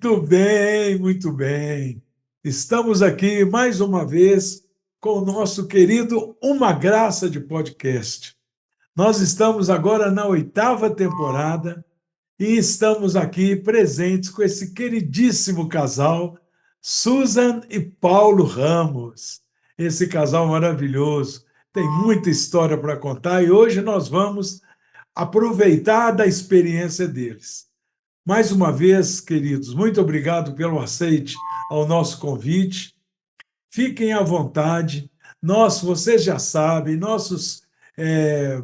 Muito bem, muito bem. Estamos aqui mais uma vez com o nosso querido Uma Graça de Podcast. Nós estamos agora na 8ª temporada e estamos aqui presentes com esse queridíssimo casal, Susan e Paulo Ramos. Esse casal maravilhoso, tem muita história para contar e hoje nós vamos aproveitar da experiência deles. Mais uma vez, queridos, muito obrigado pelo aceite ao nosso convite. Fiquem à vontade. Vocês já sabem, nossos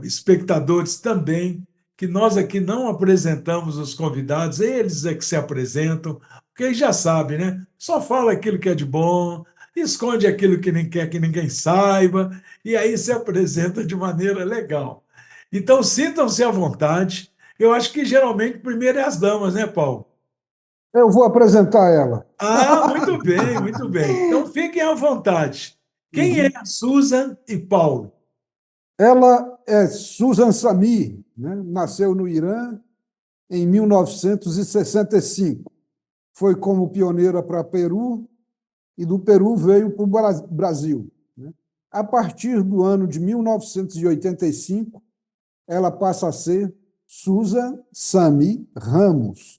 espectadores também, que nós aqui não apresentamos os convidados, eles é que se apresentam, porque eles já sabem, né? Só fala aquilo que é de bom, esconde aquilo que nem quer que ninguém saiba, e aí se apresenta de maneira legal. Então, sintam-se à vontade. Eu acho que geralmente primeiro é as damas, né, Paulo? Eu vou apresentar ela. Ah, muito bem, muito bem. Então fiquem à vontade. Quem é Uhum. a Susan e Paulo? Ela é Susan Sami, né? Nasceu no Irã em 1965. Foi como pioneira para Peru e do Peru veio para o Brasil, né? A partir do ano de 1985, ela passa a ser Susan Sami Ramos.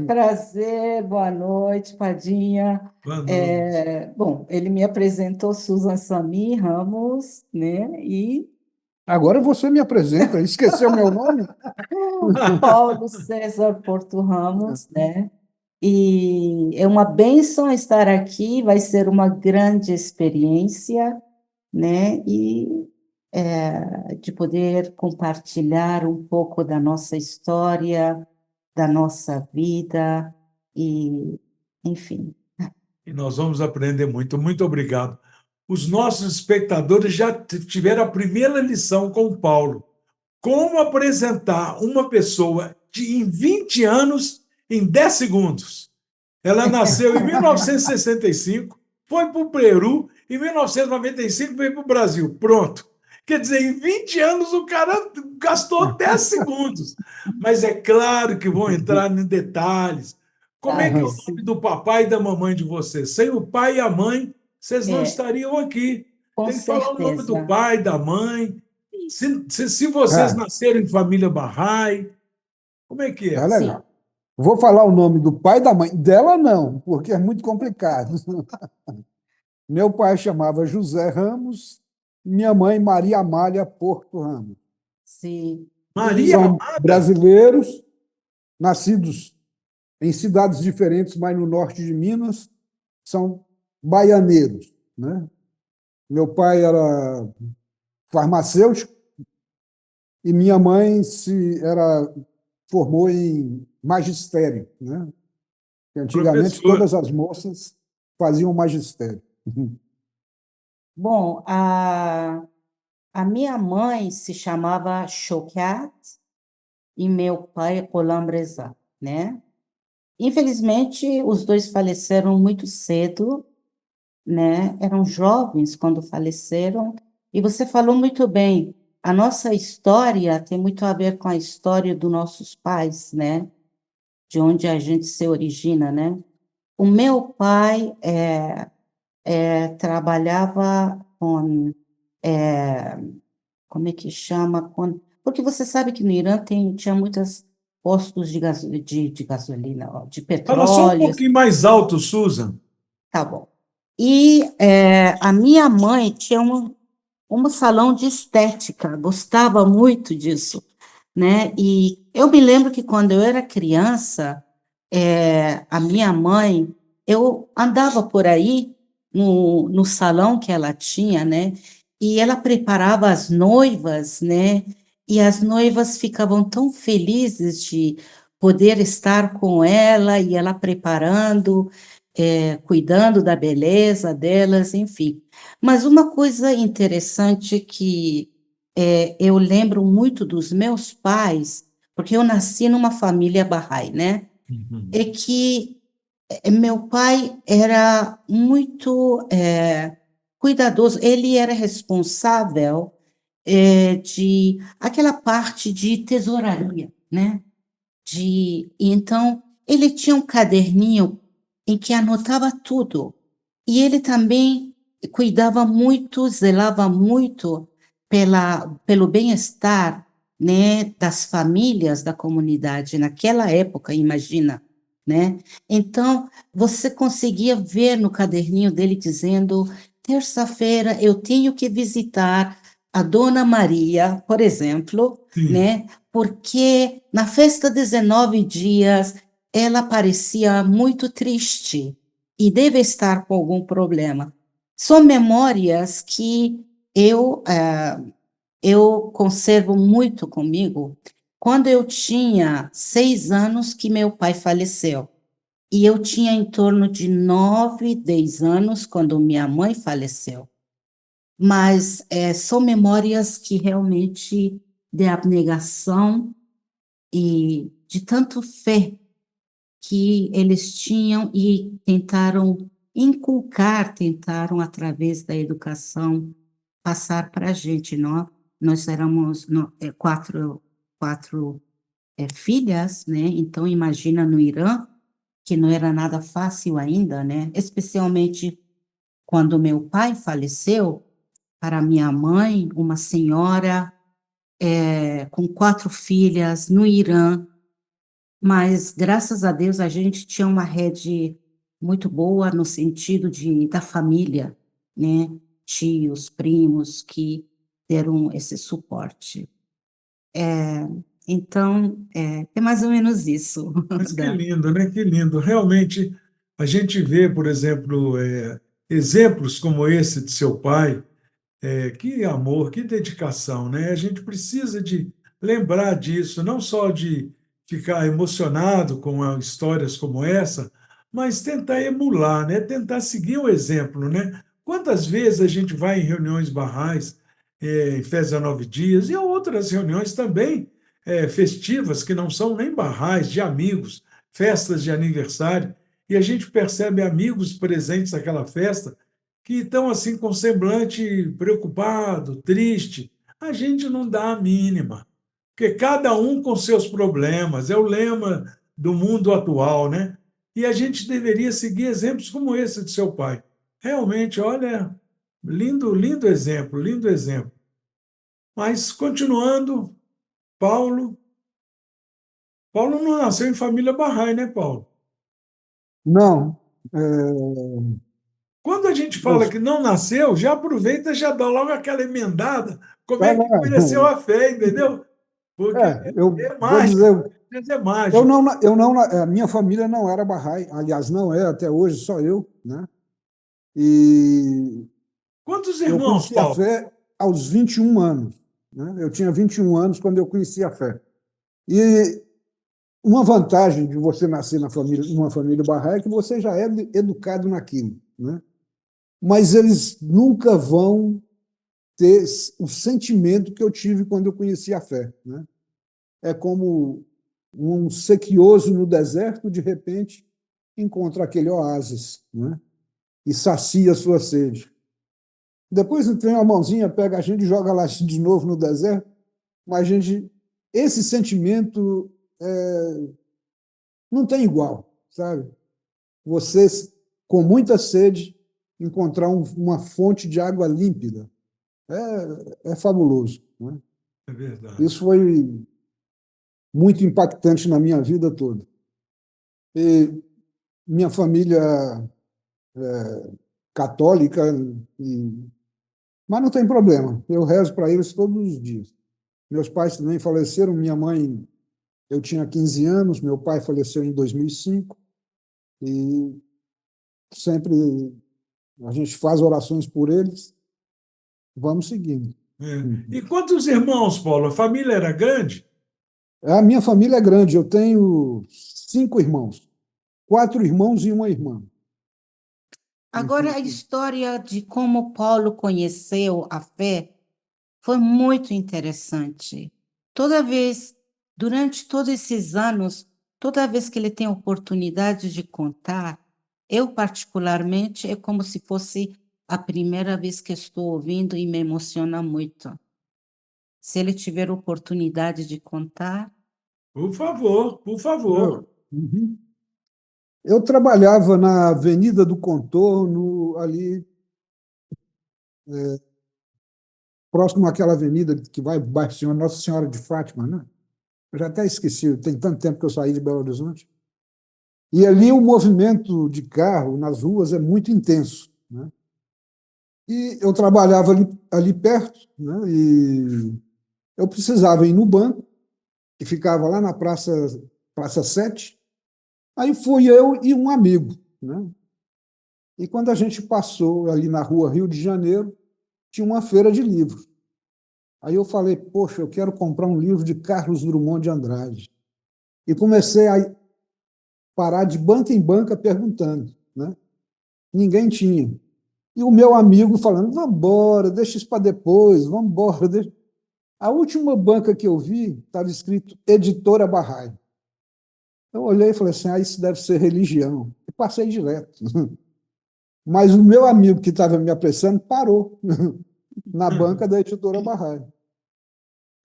Prazer, boa noite, Padinha. Boa noite. Bom, ele me apresentou Susan Sami Ramos, né? E Agora você me apresenta, esqueceu meu nome? Paulo César Porto Ramos, né? E é uma bênção estar aqui, vai ser uma grande experiência, né? E de poder compartilhar um pouco da nossa história, da nossa vida, e, enfim. E nós vamos aprender muito. Muito obrigado. Os nossos espectadores já tiveram a primeira lição com o Paulo. Como apresentar uma pessoa em 20 anos em 10 segundos. Ela nasceu em 1965, foi para o Peru, em 1995 veio para o Brasil. Pronto. Quer dizer, em 20 anos o cara gastou 10 segundos. Mas é claro que vão entrar em detalhes. Como é que é o nome Sim, do papai e da mamãe de vocês? Sem o pai e a mãe, vocês não é, estariam aqui. com Tem que falar o nome do certeza. pai, da mãe. Se vocês Ah, nasceram em família Bahá'í, como é que tá é? Sim, legal. Vou falar o nome do pai e da mãe. Dela, não, porque é muito complicado. Meu pai chamava José Ramos, minha mãe Maria Amália Porto Ramos. sim. Maria E São Amada? brasileiros, nascidos em cidades diferentes, mas no norte de Minas, são baianeiros, né? Meu pai era farmacêutico e minha mãe formou em magistério, né? Antigamente Professora. todas as moças faziam magistério. bom, a minha mãe se chamava Chocat e meu pai Gholam Reza, né? Infelizmente, os dois faleceram muito cedo, né? Eram jovens quando faleceram. E você falou muito bem, a nossa história tem muito a ver com a história dos nossos pais, né? De onde a gente se origina, né? O meu pai trabalhava com, é, como é que chama? Porque você sabe que no Irã tinha muitos postos de gasolina, ó, de Fala só um petróleo. pouquinho mais alto, Susan. Tá bom. E a minha mãe tinha um salão de estética, gostava muito disso, né? E eu me lembro que quando eu era criança, a minha mãe, eu andava por aí no salão que ela tinha, né? E ela preparava as noivas, né? E as noivas ficavam tão felizes de poder estar com ela e ela preparando, cuidando da beleza delas, enfim. Mas uma coisa interessante que eu lembro muito dos meus pais, porque eu nasci numa família Bahá'í, né? Uhum. É que meu pai era muito cuidadoso, ele era responsável de aquela parte de tesouraria, né? Então, ele tinha um caderninho em que anotava tudo. E ele também cuidava muito, zelava muito pelo bem-estar, né, das famílias da comunidade naquela época, imagina, né? Então, você conseguia ver no caderninho dele dizendo: terça-feira eu tenho que visitar a Dona Maria, por exemplo, Sim. né? Porque na festa 19 dias ela parecia muito triste e deve estar com algum problema. São memórias que eu conservo muito comigo. Quando eu tinha 6 anos que meu pai faleceu, e eu tinha em torno de 9, 10 anos quando minha mãe faleceu. Mas são memórias que realmente de abnegação e de tanto fé que eles tinham e tentaram inculcar, tentaram através da educação passar para a gente. Nós éramos quatro filhas, né? Então imagina no Irã, que não era nada fácil ainda, né? Especialmente quando meu pai faleceu, para minha mãe, uma senhora com 4 filhas no Irã, mas graças a Deus a gente tinha uma rede muito boa no sentido da família, né? Tios, primos que deram esse suporte. Eh, então, é mais ou menos isso. Mas que da lindo, né? Que lindo. Realmente, a gente vê, por exemplo, exemplos como esse de seu pai. Que amor, que dedicação, né? A gente precisa de lembrar disso, não só de ficar emocionado com histórias como essa, mas tentar emular, né? Tentar seguir o exemplo, né? Quantas vezes a gente vai em reuniões barrais, em Festa 9 Dias, e outras reuniões também festivas, que não são nem barrais, de amigos, festas de aniversário, e a gente percebe amigos presentes naquela festa que estão assim com semblante preocupado, triste. A gente não dá a mínima, porque cada um com seus problemas, é o lema do mundo atual, né? E a gente deveria seguir exemplos como esse de seu pai. Realmente, olha, lindo, lindo exemplo, lindo exemplo. Mas continuando, Paulo, Paulo não nasceu em família Bahá'í, né, Paulo? Não, Quando a gente fala meus, que não nasceu, já aproveita e já dá logo aquela emendada. Como é, é que conheceu não, a fé, entendeu? Porque eu é vou mágico, dizer, às vezes é mágico. a minha família não era Bahá'í, aliás, não é até hoje, só eu, né? E Quantos eu irmãos, conheci a Paulo? fé aos 21 anos, né? Eu tinha 21 anos quando eu conheci a fé. E uma vantagem de você nascer numa família Bahá'í é que você já é educado naquilo, né? Mas eles nunca vão ter o sentimento que eu tive quando eu conheci a fé, né? É como um sequioso no deserto, de repente, encontra aquele oásis, né? E sacia a sua sede. Depois tem uma mãozinha, pega a gente e joga lá de novo no deserto, mas esse sentimento não tem igual, sabe? Você, com muita sede, encontrar uma fonte de água límpida. É fabuloso, né? É verdade. Isso foi muito impactante na minha vida toda. E minha família católica, mas não tem problema, eu rezo para eles todos os dias. Meus pais também faleceram, minha mãe, eu tinha 15 anos, meu pai faleceu em 2005, e sempre a gente faz orações por eles, vamos seguindo. É. E quantos irmãos, Paulo? A família era grande? A minha família é grande, eu tenho 5 irmãos, 4 irmãos e uma irmã. Agora, a história de como Paulo conheceu a fé foi muito interessante. Toda vez, durante todos esses anos, toda vez que ele tem oportunidade de contar, eu particularmente, é como se fosse a primeira vez que estou ouvindo e me emociona muito. Se ele tiver oportunidade de contar, Por favor, por favor. Uhum. Eu trabalhava na Avenida do Contorno, ali próximo àquela avenida que vai para o bairro Senhor Nossa Senhora de Fátima, né? Eu já até esqueci, tem tanto tempo que eu saí de Belo Horizonte. E ali o movimento de carro nas ruas é muito intenso, né? E eu trabalhava ali perto, né? E eu precisava ir no banco, que ficava lá na Praça 7. Aí fui eu e um amigo, né? E quando a gente passou ali na rua Rio de Janeiro, tinha uma feira de livros. Aí eu falei, poxa, eu quero comprar um livro de Carlos Drummond de Andrade. E comecei a parar de banca em banca perguntando, né? Ninguém tinha. E o meu amigo falando, vamos embora, deixa isso para depois, vamos embora. Deixa... A última banca que eu vi estava escrito Editora Bahá'í. Eu olhei e falei assim, isso deve ser religião. E passei direto. Mas o meu amigo que estava me apressando parou na banca da Editora Bahá'í.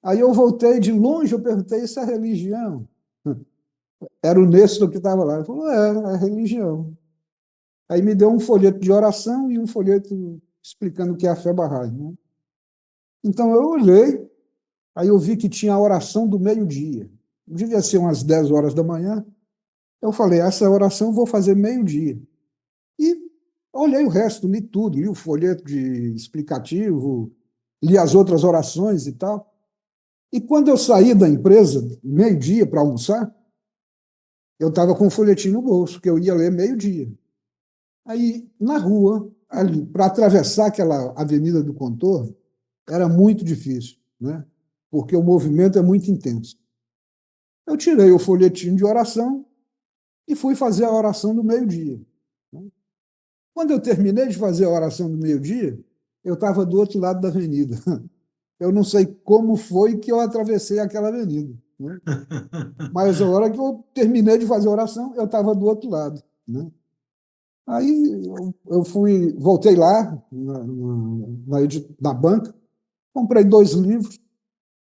Aí eu voltei de longe, eu perguntei, isso é religião? Era o Néstor que estava lá. Ele falou, é religião. Aí me deu um folheto de oração e um folheto explicando o que é a fé Bahá'í, né? Então eu olhei, aí eu vi que tinha a oração do meio-dia. Devia ser umas 10 horas da manhã. Eu falei, essa oração eu vou fazer meio-dia. E olhei o resto, li tudo, li o folheto de explicativo, li as outras orações e tal. E quando eu saí da empresa, meio-dia, para almoçar, eu estava com um folhetim no bolso, que eu ia ler meio-dia. Aí, na rua, ali, para atravessar aquela Avenida do Contorno, era muito difícil, né? Porque o movimento é muito intenso. Eu tirei o folhetim de oração e fui fazer a oração do meio-dia. Quando eu terminei de fazer a oração do meio-dia, eu estava do outro lado da avenida. Eu não sei como foi que eu atravessei aquela avenida, né? Mas a hora que eu terminei de fazer a oração, eu estava do outro lado, né? Aí eu voltei lá na banca, comprei 2 livros,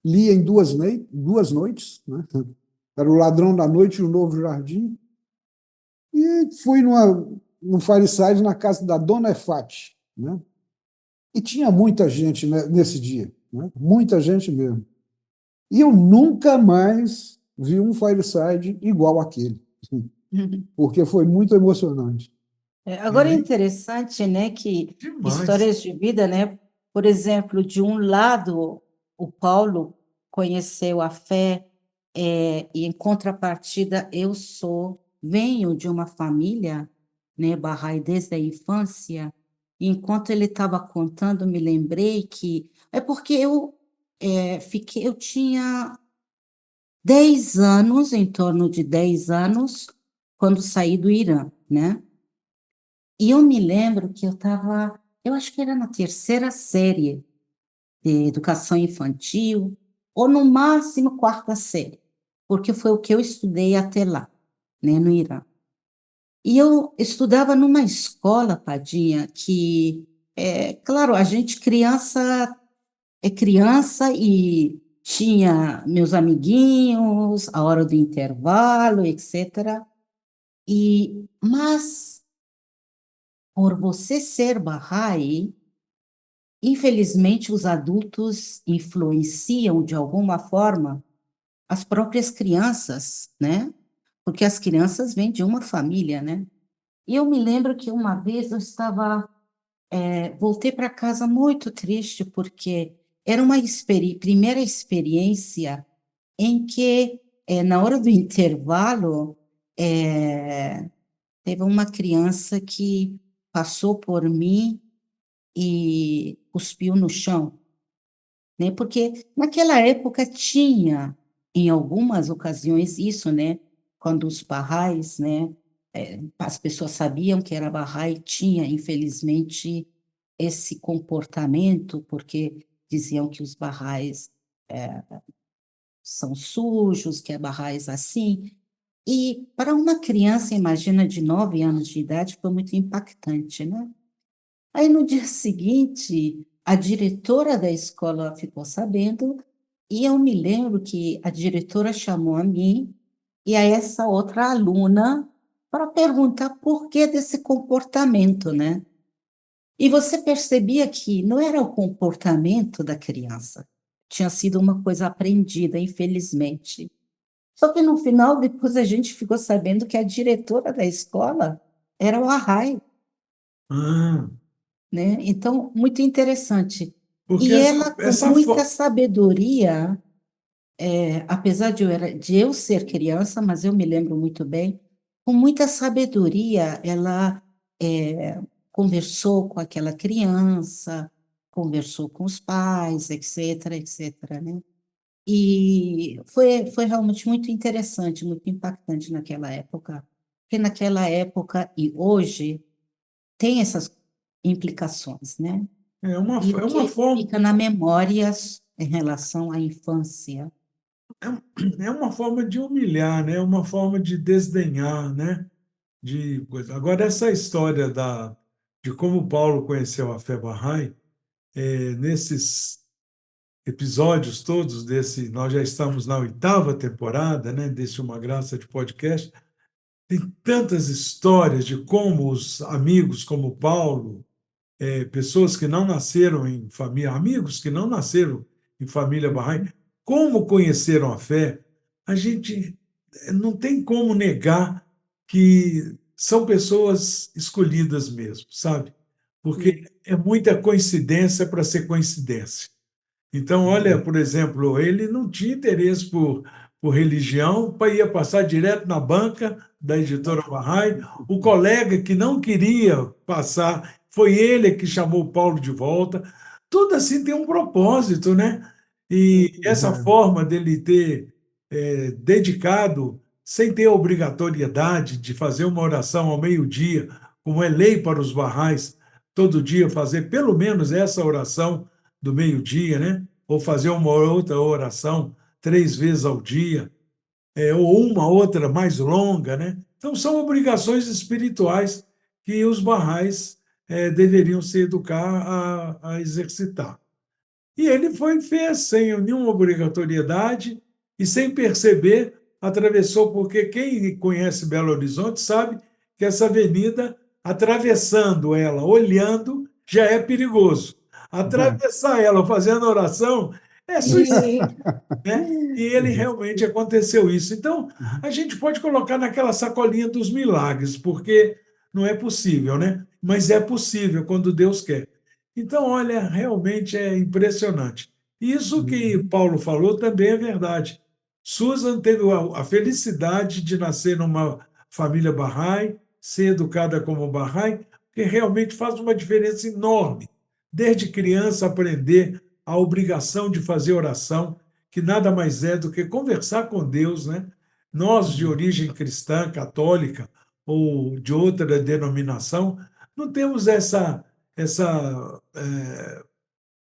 li em 2 noites, né? Era O Ladrão da Noite e O Novo Jardim, e fui no Fireside na casa da Dona Efate, né? E tinha muita gente, né, nesse dia, né? Muita gente mesmo. E eu nunca mais vi um Fireside igual aquele, porque foi muito emocionante. Agora é É interessante, né, que demais. histórias de vida, né? Por exemplo, de um lado, o Paulo conheceu a fé, e em contrapartida, venho de uma família, né, Bahá'í desde a infância. E enquanto ele estava contando, me lembrei que é porque eu tinha 10 anos, em torno de 10 anos, quando saí do Irã, né? E eu me lembro que eu acho que era na terceira série de educação infantil, ou no máximo quarta série, porque foi o que eu estudei até lá, né, no Irã. E eu estudava numa escola, Padinha, que, claro, a gente criança é criança e tinha meus amiguinhos, a hora do intervalo, etc. Mas, por você ser Bahá'í, infelizmente, os adultos influenciam de alguma forma as próprias crianças, né? Porque as crianças vêm de uma família, né? E eu me lembro que uma vez voltei para casa muito triste, porque era uma primeira experiência em que, na hora do intervalo, eh, teve uma criança que passou por mim e cuspiu no chão, né? Porque naquela época tinha, em algumas ocasiões, isso, né? Quando os barrais, né? As pessoas sabiam que era barrai, tinha, infelizmente, esse comportamento, porque diziam que os barrais são sujos, que é barrais assim. E para uma criança, imagina, de 9 anos de idade, foi muito impactante, né? Aí no dia seguinte, a diretora da escola ficou sabendo E eu me lembro que a diretora chamou a mim e a essa outra aluna para perguntar por que desse comportamento, né? E você percebia que não era o comportamento da criança, tinha sido uma coisa aprendida, infelizmente. Só que no final, depois a gente ficou sabendo que a diretora da escola era o Arrai, Ah, né? Então, muito interessante. porque E ela, com essa muita sabedoria, apesar de eu ser criança, mas eu me lembro muito bem, com muita sabedoria, ela conversou com aquela criança, conversou com os pais, etc, etc, né? E foi realmente muito interessante, muito impactante naquela época, porque naquela época e hoje tem essas implicações, né? E o é que uma é que forma, fica na memória em relação à infância? é uma forma de humilhar, né? É uma forma de desdenhar, né? De coisa. Agora, essa história de como Paulo conheceu a fé Bahá'í, nesses episódios todos nós já estamos na 8ª temporada, né, desse Uma Graça de podcast, tem tantas histórias de como os amigos como Paulo, pessoas que não nasceram em família, amigos que não nasceram em família Bahá'í, como conheceram a fé. A gente não tem como negar que são pessoas escolhidas mesmo, sabe? Porque é muita coincidência para ser coincidência. Então, olha, por exemplo, ele não tinha interesse por religião, ia passar direto na banca da editora Bahá'í. O colega que não queria passar, foi ele que chamou Paulo de volta. Tudo assim tem um propósito, né? E essa forma dele ter dedicado, sem ter obrigatoriedade de fazer uma oração ao meio-dia, como é lei para os Bahá'ís, todo dia fazer pelo menos essa oração do meio-dia, né? Ou fazer uma outra oração 3 vezes ao dia, ou uma outra mais longa, né? Então, são obrigações espirituais que os Bahá'ís deveriam se educar a exercitar. E ele foi e fez, sem nenhuma obrigatoriedade e sem perceber, atravessou, porque quem conhece Belo Horizonte sabe que essa avenida, atravessando ela, olhando, já é perigoso. Atravessar ela fazendo oração é suicídio, né? E ele realmente aconteceu isso. Então, a gente pode colocar naquela sacolinha dos milagres, porque não é possível, né? Mas é possível quando Deus quer. Então, olha, realmente é impressionante. Isso que Paulo falou também é verdade. Susan teve a felicidade de nascer numa família Bahá'í, ser educada como Bahá'í, que realmente faz uma diferença enorme. Desde criança, aprender a obrigação de fazer oração, que nada mais é do que conversar com Deus, né? Nós, de origem cristã, católica ou de outra denominação, não temos essa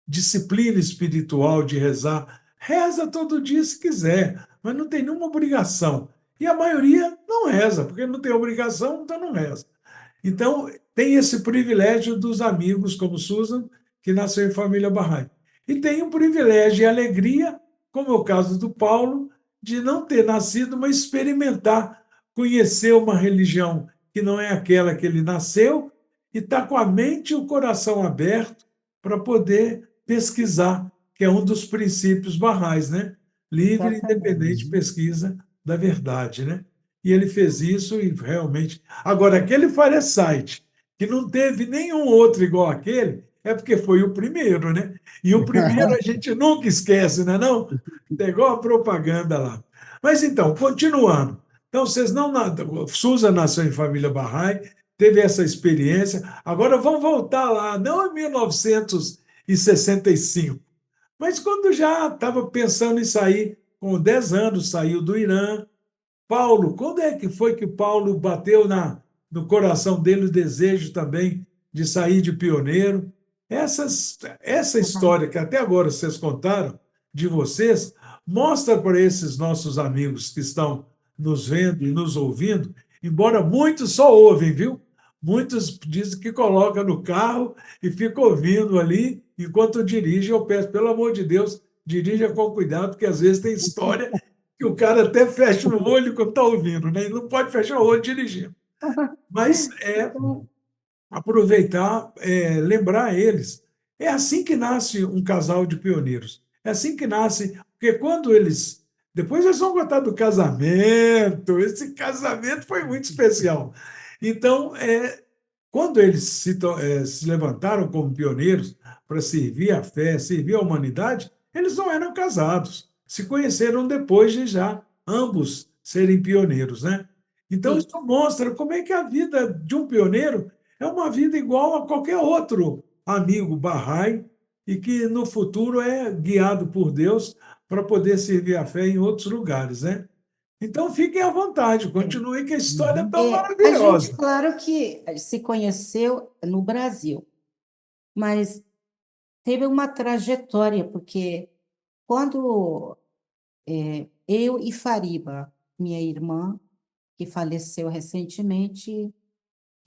disciplina espiritual de rezar. Reza todo dia se quiser, mas não tem nenhuma obrigação. E a maioria não reza, porque não tem obrigação, então não reza. Então, tem esse privilégio dos amigos como Susan, que nasceu em família Bahá'í. E tem o privilégio e a alegria, como é o caso do Paulo, de não ter nascido, mas experimentar, conhecer uma religião que não é aquela que ele nasceu e está com a mente e o coração aberto para poder pesquisar, que é um dos princípios Bahá'ís, né? Livre e independente Exatamente. pesquisa da verdade, né? E ele fez isso e realmente. Agora, aquele Fireside, que não teve nenhum outro igual aquele, é porque foi o primeiro, né? E o primeiro a gente nunca esquece, né? Não? É igual a propaganda lá. Mas então, continuando. Então, vocês não. Susan nasceu em família Bahá'í, teve essa experiência. Agora vamos voltar lá, não em 1965, mas quando já estava pensando em sair, com 10 anos, saiu do Irã. Paulo, quando é que foi que Paulo bateu no coração dele o desejo também de sair de pioneiro? Essa história que até agora vocês contaram de vocês, mostra para esses nossos amigos que estão nos vendo e nos ouvindo, embora muitos só ouvem, viu? Muitos dizem que coloca no carro e fica ouvindo ali enquanto dirige. Eu peço, pelo amor de Deus, dirija com cuidado, porque às vezes tem história que o cara até fecha o olho quando está ouvindo, né? Ele não pode fechar o olho dirigindo. Mas aproveitar, lembrar eles. É assim que nasce um casal de pioneiros. É assim que nasce, porque quando eles. Depois eles vão contar do casamento, esse casamento foi muito especial. Então, quando eles se levantaram como pioneiros para servir a fé, servir a humanidade, eles não eram casados, se conheceram depois de já ambos serem pioneiros, né? Então, isso mostra como é que a vida de um pioneiro é uma vida igual a qualquer outro amigo Bahá'í e que no futuro é guiado por Deus para poder servir a fé em outros lugares, né? Então, fiquem à vontade, continuem que a história é tão A gente, maravilhosa. claro que se conheceu no Brasil, mas teve uma trajetória, porque quando eu e Fariba, minha irmã, que faleceu recentemente,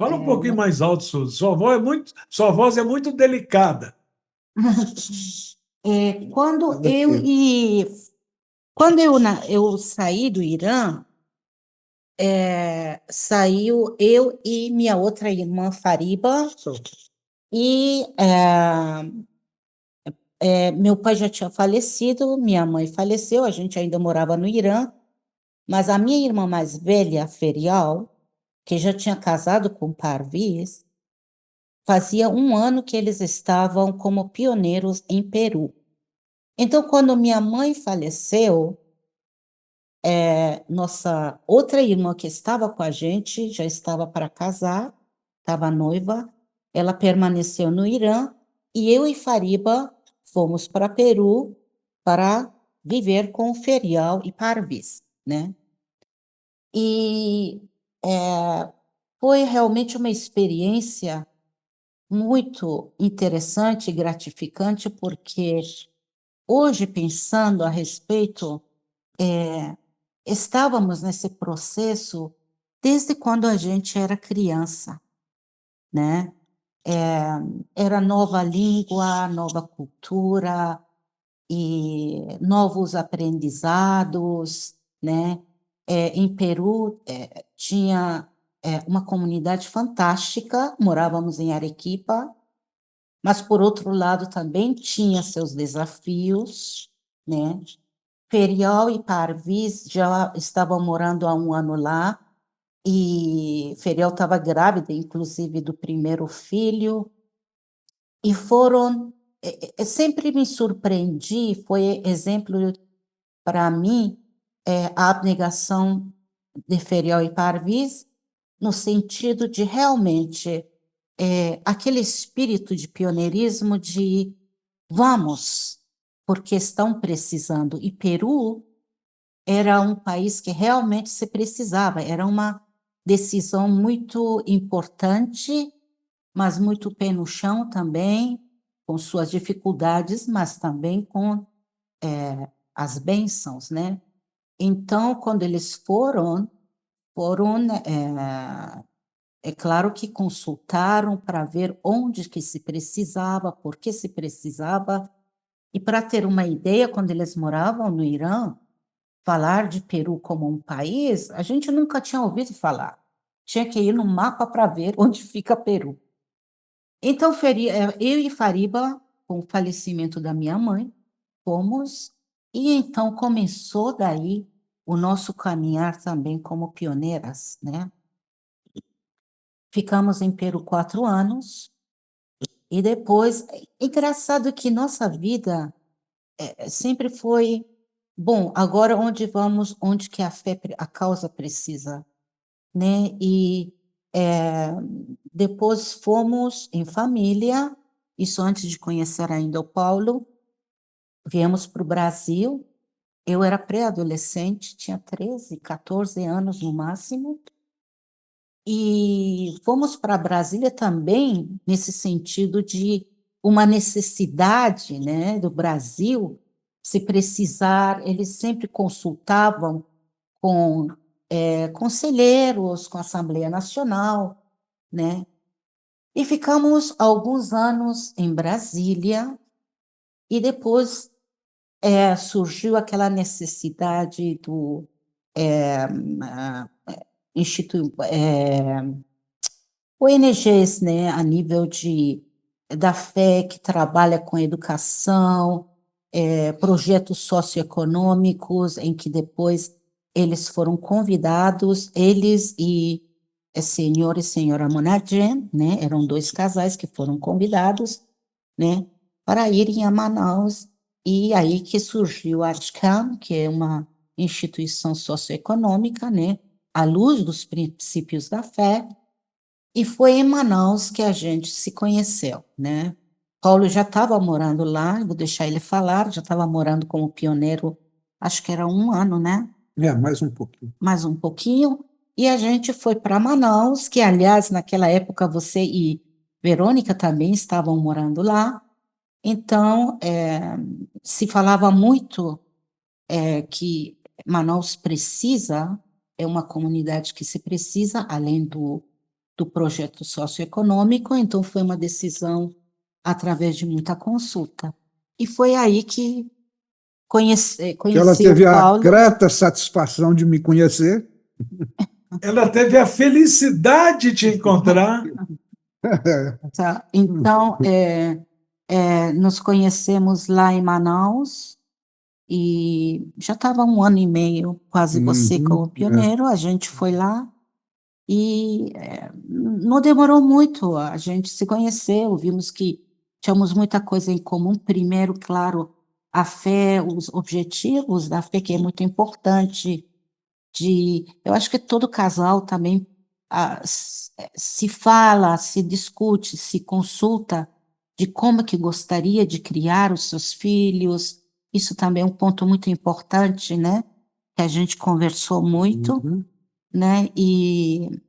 Fala um pouquinho mais alto, Suzy. Sua voz é muito delicada. quando eu saí do Irã, saiu eu e minha outra irmã Fariba, e meu pai já tinha falecido, minha mãe faleceu, a gente ainda morava no Irã, mas a minha irmã mais velha, Ferial, que já tinha casado com Parviz, fazia um ano que eles estavam como pioneiros em Peru. Então, quando minha mãe faleceu, nossa outra irmã que estava com a gente já estava para casar, estava noiva, ela permaneceu no Irã e eu e Fariba fomos para Peru para viver com Ferial e Parviz, né? E foi realmente uma experiência muito interessante e gratificante, porque hoje, pensando a respeito, estávamos nesse processo desde quando a gente era criança, né? Era nova língua, nova cultura e novos aprendizados, né? Em Peru, tinha uma comunidade fantástica, morávamos em Arequipa, mas por outro lado também tinha seus desafios, né? Ferial e Parviz já estavam morando há um ano lá, e Ferial estava grávida, inclusive, do primeiro filho, e foram. Sempre me surpreendi, foi exemplo para mim, a abnegação de Ferial e Parviz, no sentido de realmente aquele espírito de pioneirismo de vamos, porque estão precisando. E Peru era um país que realmente se precisava, era uma decisão muito importante, mas muito pé no chão também, com suas dificuldades, mas também com as bênçãos, né? Então, quando eles foram, é claro que consultaram para ver onde que se precisava, por que se precisava, e para ter uma ideia, quando eles moravam no Irã, falar de Peru como um país, a gente nunca tinha ouvido falar. Tinha que ir no mapa para ver onde fica Peru. Então, eu e Fariba, com o falecimento da minha mãe, fomos, e então começou daí o nosso caminhar também como pioneiras, né? Ficamos em Peru 4 anos, e depois, engraçado que nossa vida sempre foi, bom, agora onde vamos, onde que a causa precisa, né? E depois fomos em família, isso antes de conhecer ainda o Paulo, viemos para o Brasil, eu era pré-adolescente, tinha 13, 14 anos no máximo, e fomos para Brasília também nesse sentido de uma necessidade, né, do Brasil, se precisar, eles sempre consultavam com conselheiros, com a Assembleia Nacional, né? E ficamos alguns anos em Brasília, e depois surgiu aquela necessidade do é, ah, institui, ONGs, né, a nível da fé, que trabalha com educação, projetos socioeconômicos, em que depois eles foram convidados, eles e senhor e senhora Monaghan, né, eram 2 casais que foram convidados, né, para irem a Manaus, e aí que surgiu a ASCAM, que é uma instituição socioeconômica, né, à luz dos princípios da fé, e foi em Manaus que a gente se conheceu, né. Paulo já estava morando lá, eu vou deixar ele falar, já estava morando como pioneiro, acho que era 1 ano, né, Mais um pouquinho. mais um pouquinho, e a gente foi para Manaus, que aliás naquela época você e Verônica também estavam morando lá, então, se falava muito, que Manaus precisa, é uma comunidade que se precisa, além do projeto socioeconômico, então foi uma decisão através de muita consulta. E foi aí que Que ela conheci o teve a Paulo. grata satisfação de me conhecer. Ela teve a felicidade de te encontrar. Tá? Então, nos conhecemos lá em Manaus, e já estava 1 ano e meio, quase você como Uhum, é. pioneiro, a gente foi lá e não demorou muito, a gente se conheceu, vimos que tínhamos muita coisa em comum. Primeiro, claro, a fé, os objetivos da fé, que é muito importante, eu acho que todo casal também se fala, se discute, se consulta de como que gostaria de criar os seus filhos. Isso também é um ponto muito importante, né, que a gente conversou muito, Uhum. né, e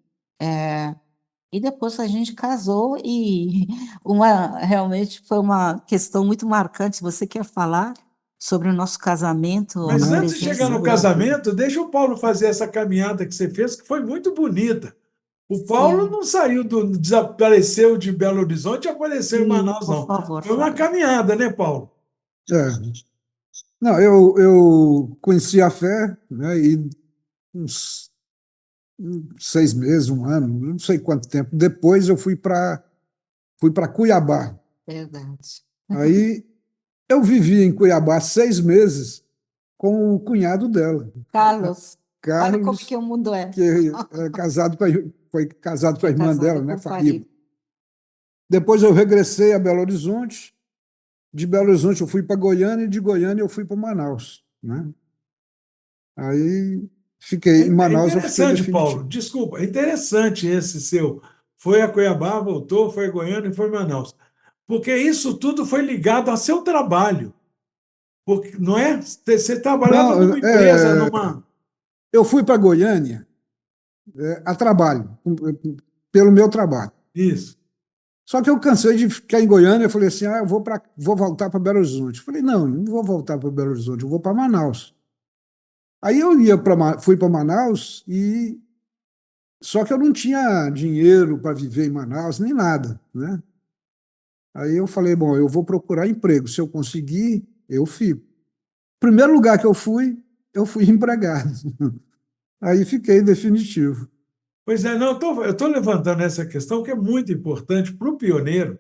depois a gente casou e realmente foi uma questão muito marcante. Você quer falar sobre o nosso casamento, a Mas Não, antes de chegar presença no dele? casamento, deixa o Paulo fazer essa caminhada que você fez, que foi muito bonita. O Paulo Sim, não saiu desapareceu de Belo Horizonte e apareceu em sim, Manaus, por não. favor, Foi uma fale. caminhada, né, Paulo? é. Não, eu conheci a fé, né, e uns 6 meses, 1 ano, não sei quanto tempo. Depois eu fui para Cuiabá. Verdade. Aí eu vivi em Cuiabá 6 meses com o cunhado dela, Carlos, olha como que Carlos, o mundo é. que foi casado com a Foi irmã dela, casado né, com Fariba. Fariba. Depois eu regressei a Belo Horizonte. De Belo Horizonte eu fui para Goiânia e de Goiânia eu fui para Manaus, né? Aí fiquei É em Manaus, eu fiquei interessante, Paulo. definitivo. Desculpa, é interessante esse seu. Foi a Cuiabá, voltou, foi a Goiânia e foi a Manaus. Porque isso tudo foi ligado ao seu trabalho. Porque, não é? Você trabalhava Não, numa empresa, numa. eu fui para Goiânia a trabalho, pelo meu trabalho. Isso. Só que eu cansei de ficar em Goiânia, eu falei assim, vou voltar para Belo Horizonte. Eu falei, não vou voltar para Belo Horizonte, eu vou para Manaus. Aí fui para Manaus e só que eu não tinha dinheiro para viver em Manaus nem nada, né? Aí eu falei, bom, eu vou procurar emprego. Se eu conseguir, eu fico. Primeiro lugar que eu fui empregado. Aí fiquei definitivo. Pois é, não, eu estou levantando essa questão que é muito importante para o pioneiro,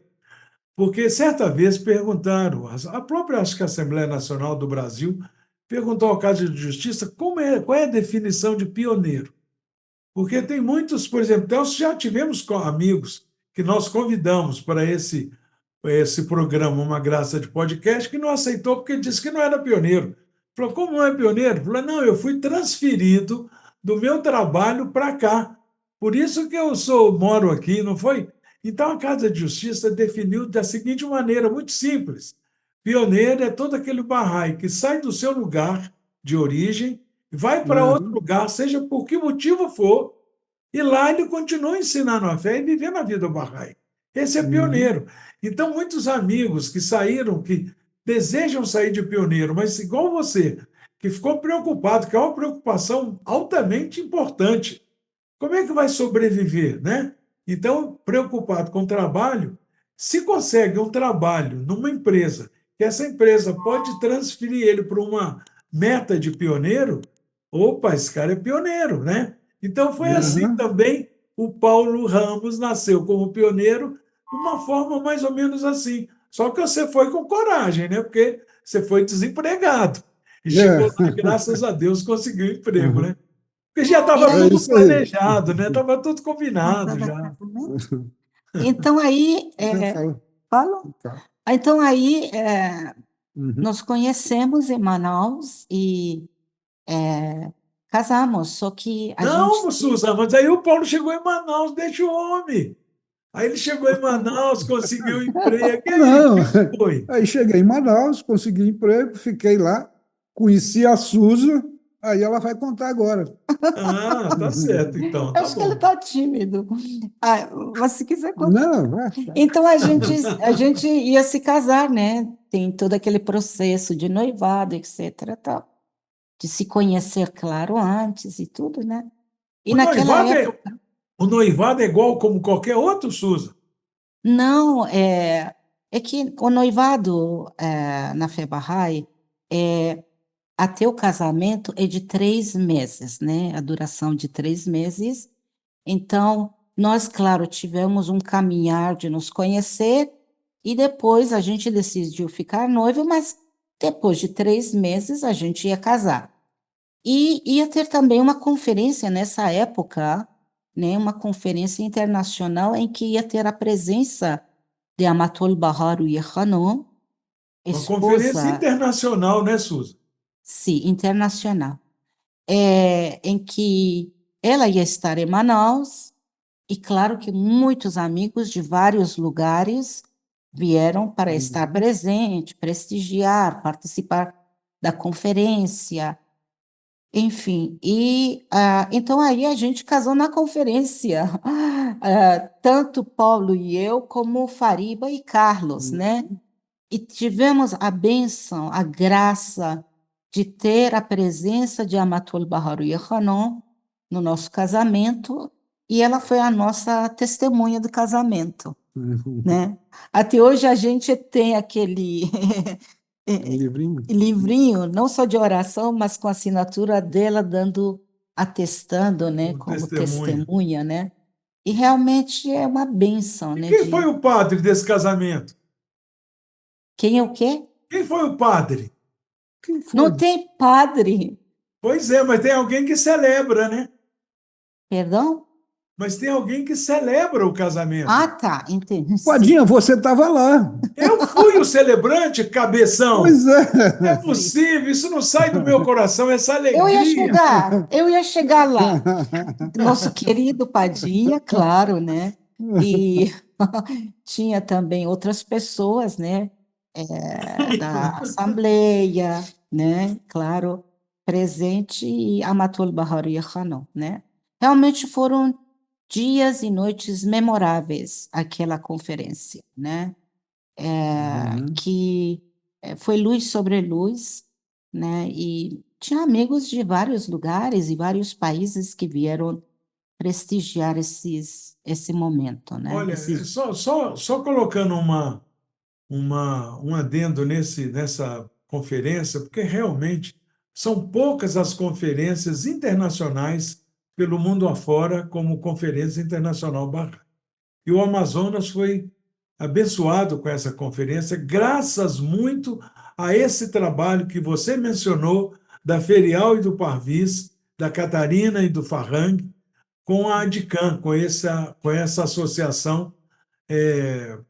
porque certa vez perguntaram, a própria, acho que a Assembleia Nacional do Brasil perguntou ao Casa de Justiça qual é a definição de pioneiro. Porque tem muitos, por exemplo, nós já tivemos amigos que nós convidamos para esse programa, Uma Graça de Podcast, que não aceitou porque disse que não era pioneiro. Falou, como não é pioneiro? Falou, não, eu fui transferido do meu trabalho para cá. Por isso que moro aqui, não foi? Então a Casa de Justiça definiu da seguinte maneira, muito simples. Pioneiro é todo aquele barrai que sai do seu lugar de origem, vai para outro Uhum, lugar, seja por que motivo for, e lá ele continua ensinando a fé e vivendo a vida barrai. Esse é uhum, pioneiro. Então, muitos amigos que saíram, que desejam sair de pioneiro, mas igual você, que ficou preocupado, que é uma preocupação altamente importante. Como é que vai sobreviver, né? Então, preocupado com o trabalho, se consegue um trabalho numa empresa que essa empresa pode transferir ele para uma meta de pioneiro. Opa, esse cara é pioneiro, né? Então foi assim Aham. também o Paulo Ramos nasceu como pioneiro, de uma forma mais ou menos assim. Só que você foi com coragem, né? Porque você foi desempregado e chegou É. lá, graças a Deus, conseguiu um emprego, Aham. né? Porque já E estava É aí, tudo isso aí. planejado, né? Estava tudo combinado comprada já. casamento. Então aí, Não, fala. fala. Tá. Então aí Uhum. nós conhecemos em Manaus e casamos, só que a Não, gente Susan, mas aí o Paulo chegou em Manaus, deixa o homem. Aí ele chegou em Manaus, conseguiu um emprego. E aí, Não, como foi? aí cheguei em Manaus, consegui emprego, fiquei lá, conheci a Suza, aí ela vai contar agora. Ah, tá certo, então, eu tá acho que ele bom. está tímido. Ah, mas se quiser contar. Não, vai. Então a gente ia se casar, né? Tem todo aquele processo de noivado, etc. Tal, de se conhecer, claro, antes e tudo, né? E O naquela noivado é, época, o noivado é igual como qualquer outro, Susan? não, é que o noivado na Fé Bahá'í, até o casamento é de 3 meses, né? A duração de 3 meses. Então, nós, claro, tivemos um caminhar de nos conhecer e depois a gente decidiu ficar noivo, mas depois de 3 meses a gente ia casar. E ia ter também uma conferência nessa época, né, uma conferência internacional em que ia ter a presença de Amatul Baharu Khanum, Uma conferência esposa, internacional, né, Susan? sim, internacional, em que ela ia estar em Manaus. E claro que muitos amigos de vários lugares vieram para estar Uhum. presente, prestigiar, participar da conferência, enfim. E então aí a gente casou na conferência, tanto Paulo e eu, como Fariba e Carlos, né? E tivemos a bênção, a graça de ter a presença de Amatul Baharu Khanum no nosso casamento, e ela foi a nossa testemunha do casamento, Uhum. né? Até hoje a gente tem aquele Um livrinho. livrinho, não só de oração, mas com a assinatura dela dando, atestando, né, Como como testemunha. testemunha, né? E realmente é uma bênção, E né, quem foi de o padre desse casamento? quem é o quê? Quem foi o padre? Quem Não foi? tem padre, Pois é, mas tem alguém que celebra, né? perdão? Mas tem alguém que celebra o casamento. Ah, tá, entendi. Sim, Padinha, você estava lá. Eu fui o celebrante, cabeção. Pois Não é é. sim. possível, isso não sai do meu coração, essa alegria. Eu ia chegar lá. Nosso querido Padilha, claro, né? E tinha também outras pessoas, né? Da Assembleia, né? Claro, presente e Amatul Baharu Khanum, né? Realmente foram dias e noites memoráveis aquela conferência, né? Uhum. Que foi luz sobre luz, né? E tinha amigos de vários lugares e vários países que vieram prestigiar esse momento, né? Olha, só colocando um adendo nessa conferência, porque realmente são poucas as conferências internacionais pelo mundo afora, como Conferência Internacional Bahá'í. E o Amazonas foi abençoado com essa conferência, graças muito a esse trabalho que você mencionou, da Ferial e do Parvis, da Catarina e do Farrang, com a ADICAM, com essa associação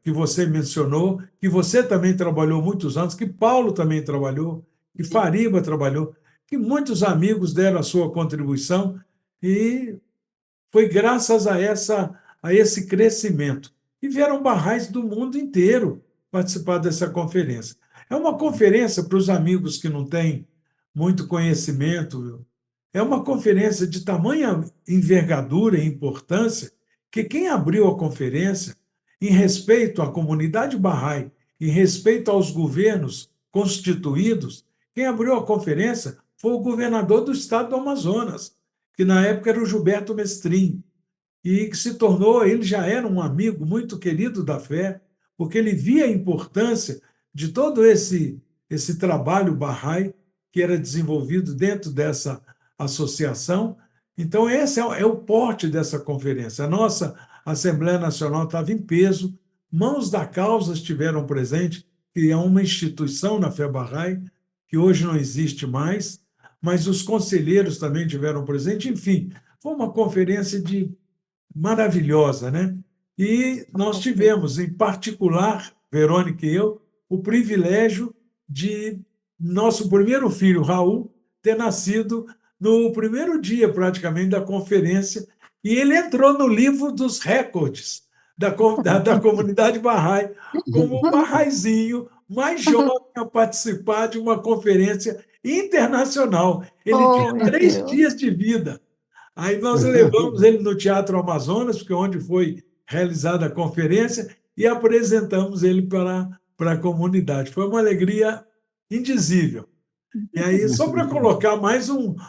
que você mencionou, que você também trabalhou muitos anos, que Paulo também trabalhou, que Fariba trabalhou, que muitos amigos deram a sua contribuição e foi graças a esse crescimento. E vieram barrais do mundo inteiro participar dessa conferência. É uma conferência para os amigos que não têm muito conhecimento, é uma conferência de tamanha envergadura e importância que quem abriu a conferência, em respeito à comunidade Bahá'í, em respeito aos governos constituídos, quem abriu a conferência foi o governador do estado do Amazonas, que na época era o Gilberto Mestrin, e que se tornou, ele já era um amigo muito querido da fé, porque ele via a importância de todo esse trabalho Bahá'í que era desenvolvido dentro dessa associação. Então, esse é o porte dessa conferência. A nossa Assembleia Nacional estava em peso, Mãos da Causa estiveram presentes, que é uma instituição na fé Bahá'í, que hoje não existe mais, mas os conselheiros também tiveram presente. Enfim, foi uma conferência maravilhosa, né? E nós tivemos, em particular, Verônica e eu, o privilégio de nosso primeiro filho, Raul, ter nascido no primeiro dia, praticamente, da conferência, e ele entrou no livro dos recordes da comunidade Bahá'í, como o Bahá'ízinho mais jovem a participar de uma conferência internacional. Ele Oh, tinha meu 3 dias Deus. de vida. Aí nós levamos ele no Teatro Amazonas, porque é onde foi realizada a conferência, e apresentamos ele para a comunidade. Foi uma alegria indizível. E aí, só para colocar mais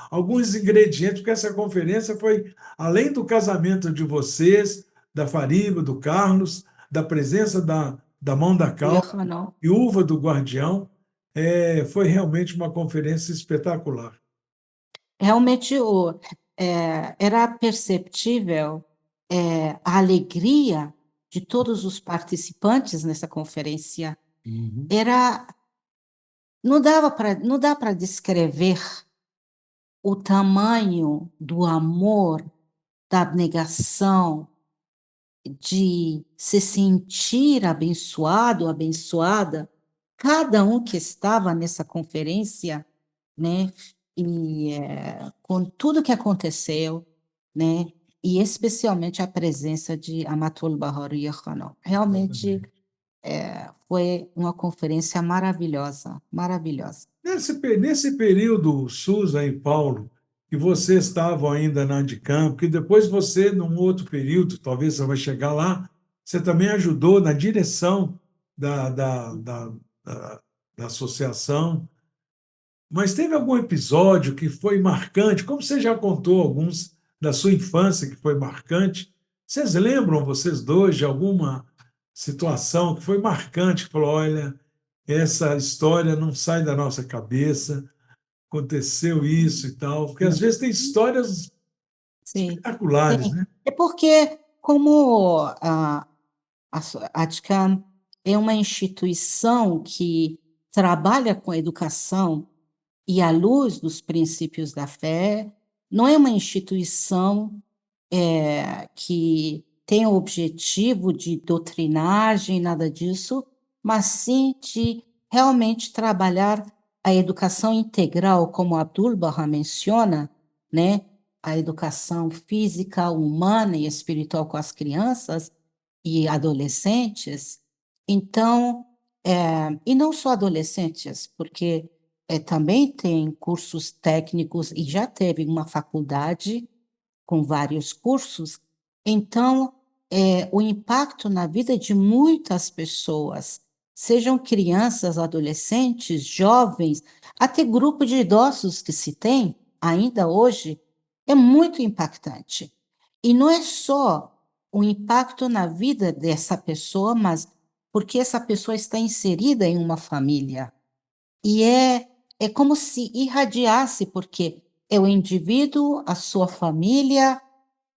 alguns ingredientes, porque essa conferência foi, além do casamento de vocês, da Fariba, do Carlos, da presença da Mão da Cal, Yohanan. viúva do Guardião, foi realmente uma conferência espetacular. Realmente era perceptível a alegria de todos os participantes nessa conferência. Era, não dá para descrever o tamanho do amor, da abnegação, de se sentir abençoado, abençoada, cada um que estava nessa conferência, né? E com tudo que aconteceu, né? E especialmente a presença de Amatul Bahari Yohanan. Realmente foi uma conferência maravilhosa, maravilhosa. Nesse período, Susa e Paulo, que vocês estavam ainda na Andicamp, que depois você, num outro período, talvez você vai chegar lá, você também ajudou na direção da associação. Mas teve algum episódio que foi marcante? Como você já contou alguns da sua infância que foi marcante, vocês lembram, vocês dois, de alguma situação que foi marcante, que falou, olha, essa história não sai da nossa cabeça, aconteceu isso e tal, porque às vezes tem histórias Sim, espetaculares, sim. né? É porque, como a ADCAM é uma instituição que trabalha com a educação e à luz dos princípios da fé, não é uma instituição que tem o objetivo de doutrinagem, nada disso, mas sim de realmente trabalhar a educação integral, como Abdul Baha menciona, né? A educação física, humana e espiritual com as crianças e adolescentes. Então, e não só adolescentes, porque também tem cursos técnicos e já teve uma faculdade com vários cursos. Então, o impacto na vida de muitas pessoas, sejam crianças, adolescentes, jovens, até grupo de idosos que se tem ainda hoje, é muito impactante. E não é só o impacto na vida dessa pessoa, mas porque essa pessoa está inserida em uma família. E é como se irradiasse, porque é o indivíduo, a sua família,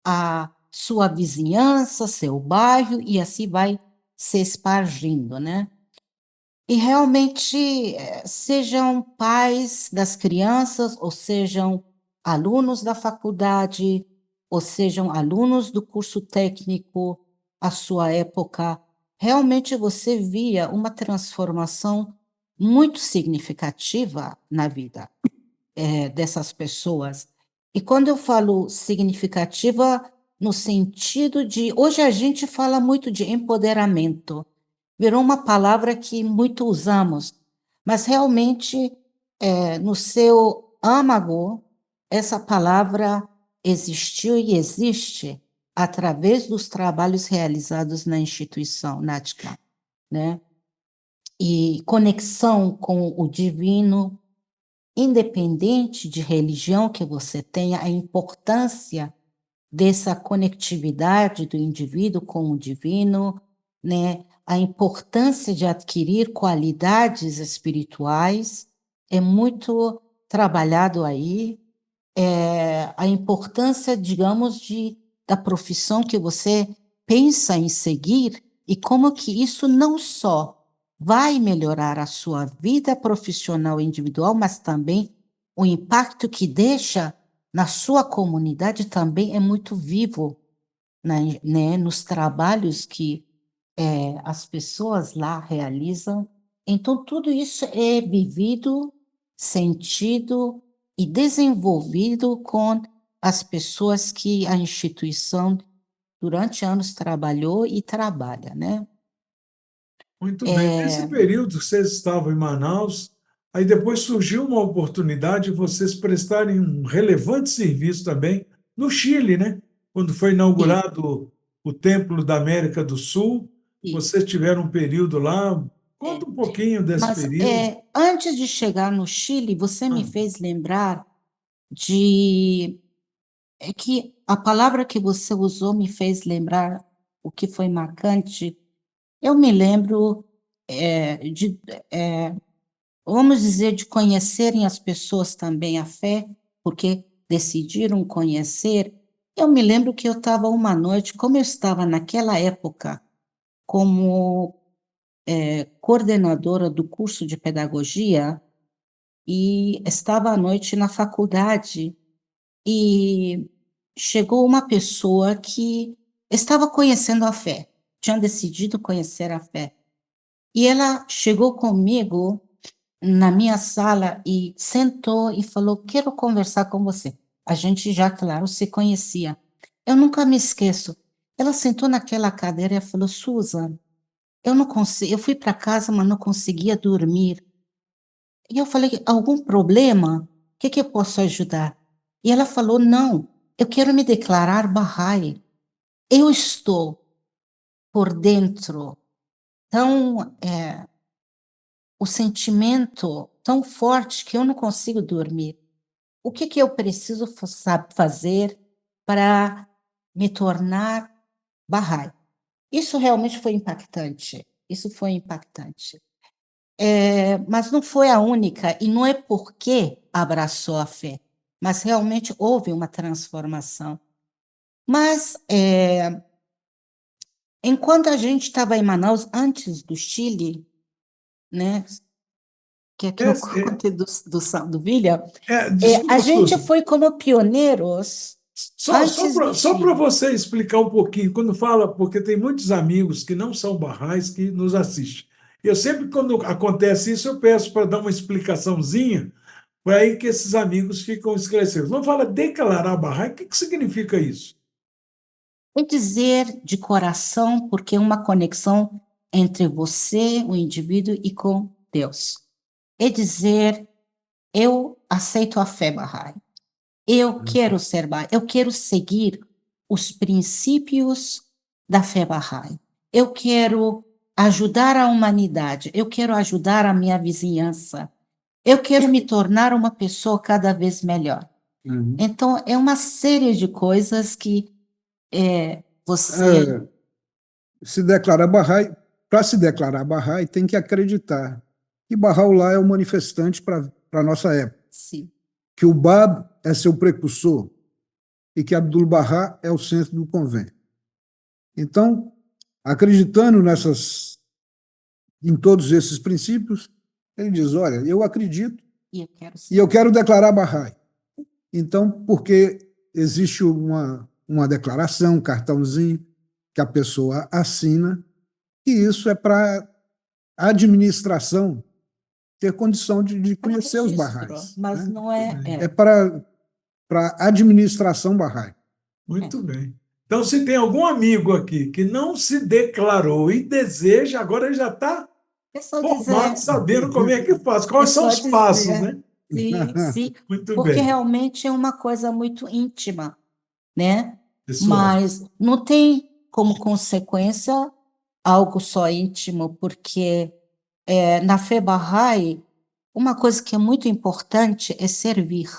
a sua vizinhança, seu bairro, e assim vai se espargindo, né? E realmente, sejam pais das crianças, ou sejam alunos da faculdade, ou sejam alunos do curso técnico, à sua época, realmente você via uma transformação muito significativa na vida dessas pessoas. E quando eu falo significativa, no sentido de. Hoje a gente fala muito de empoderamento, virou uma palavra que muito usamos, mas realmente, no seu âmago, essa palavra existiu e existe através dos trabalhos realizados na instituição NADCA, né? E conexão com o divino, independente de religião que você tenha, a importância dessa conectividade do indivíduo com o divino, né? a importância de adquirir qualidades espirituais é muito trabalhado aí. A importância, digamos, da profissão que você pensa em seguir e como que isso não só vai melhorar a sua vida profissional individual, mas também o impacto que deixa na sua comunidade também é muito vivo, né, nos trabalhos que as pessoas lá realizam. Então, tudo isso é vivido, sentido e desenvolvido com as pessoas que a instituição durante anos trabalhou e trabalha, né? Muito bem. Nesse É, período, vocês estavam em Manaus, aí depois surgiu uma oportunidade de vocês prestarem um relevante serviço também no Chile, né? Quando foi sim, inaugurado o Templo da América do Sul, sim, vocês tiveram um período lá. é. Conta um pouquinho desse Mas período. antes de chegar no Chile, você me Ah, fez lembrar de é que a palavra que você usou me fez lembrar o que foi marcante. Eu me lembro, eh, vamos dizer, de conhecerem as pessoas também a fé, porque decidiram conhecer. Eu me lembro que eu estava uma noite, como eu estava naquela época como, coordenadora do curso de pedagogia, e estava à noite na faculdade, e chegou uma pessoa que estava conhecendo a fé, tinha decidido conhecer a fé. E ela chegou comigo na minha sala e sentou e falou: "Quero conversar com você". A gente já, claro, se conhecia. Eu nunca me esqueço. Ela sentou naquela cadeira e falou: "Susan, eu fui para casa, mas não conseguia dormir". E eu falei: "Algum problema? Que eu posso ajudar?". E ela falou: "Não, eu quero me declarar Bahá'í. Eu estou por dentro tão, o sentimento tão forte que eu não consigo dormir. O que eu preciso fazer para me tornar Bahá'í?". Isso realmente foi impactante, isso foi impactante. Mas não foi a única e não é porque abraçou a fé, mas realmente houve uma transformação. Mas, enquanto a gente estava em Manaus, antes do Chile, né, quer que é, eu é, conte do William? A desculpa, gente Susan. foi como pioneiros antes do Só para Chile. você explicar um pouquinho, quando fala, porque tem muitos amigos que não são barrais que nos assistem. Eu sempre, quando acontece isso, eu peço para dar uma explicaçãozinha, para aí que esses amigos ficam esclarecidos. Não fala declarar barrai, o que significa isso? É dizer de coração, porque é uma conexão entre você, o indivíduo, e com Deus. É dizer: "Eu aceito a fé Bahá'í. Eu quero ser Bahá'í. Eu quero seguir os princípios da fé Bahá'í. Eu quero ajudar a humanidade. Eu quero ajudar a minha vizinhança. Eu quero me tornar uma pessoa cada vez melhor". Uhum. Então, é uma série de coisas que, você É, se declarar Bahá'í, para se declarar Bahá'í, tem que acreditar que Bahá'u'lláh é o manifestante para a nossa época, se que o Bab é seu precursor e que Abdul-Bahá é o centro do convento. Então, acreditando em todos esses princípios, ele diz: olha, eu acredito e eu quero e eu ser. quero declarar Bahá'í. Então, porque existe uma declaração, um cartãozinho que a pessoa assina, e isso é para a administração ter condição de Para conhecer os registro, barrais. mas Né? não Muito é, bem, É para a administração barrai. é. muito bem. Então, se tem algum amigo aqui que não se declarou e deseja, agora ele já está É só formado, dizer, sabendo como é que faz, é quais são só os passos, dizer. né? Sim, sim, Muito porque bem, realmente é uma coisa muito íntima, né, pessoal. mas não tem como consequência algo só íntimo, porque, na fé Bahá'í, uma coisa que é muito importante é servir.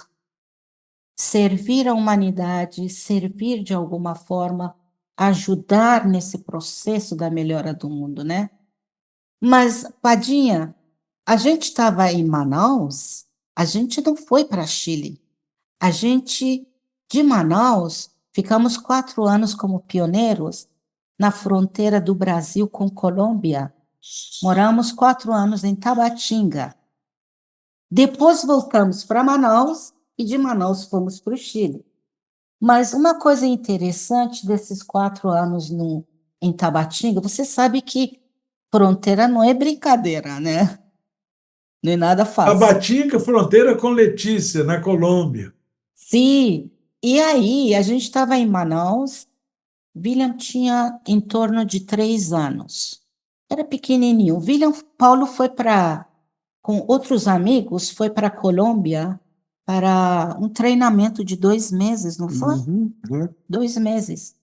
Servir a humanidade, servir de alguma forma, ajudar nesse processo da melhora do mundo, né. Mas, Padinha, a gente estava em Manaus, a gente não foi para Chile. A gente, de Manaus, ficamos 4 anos como pioneiros na fronteira do Brasil com Colômbia. Moramos 4 anos em Tabatinga. Depois voltamos para Manaus e de Manaus fomos para o Chile. Mas uma coisa interessante desses 4 anos em Tabatinga, você sabe que fronteira não é brincadeira, né? Não é nada fácil. Tabatinga, fronteira com Letícia, na Colômbia. Sim, e aí a gente estava em Manaus, William tinha em torno de 3 anos. Era pequenininho. William Paulo foi com outros amigos, foi para a Colômbia para um treinamento de 2 meses, não foi? Né? 2 meses.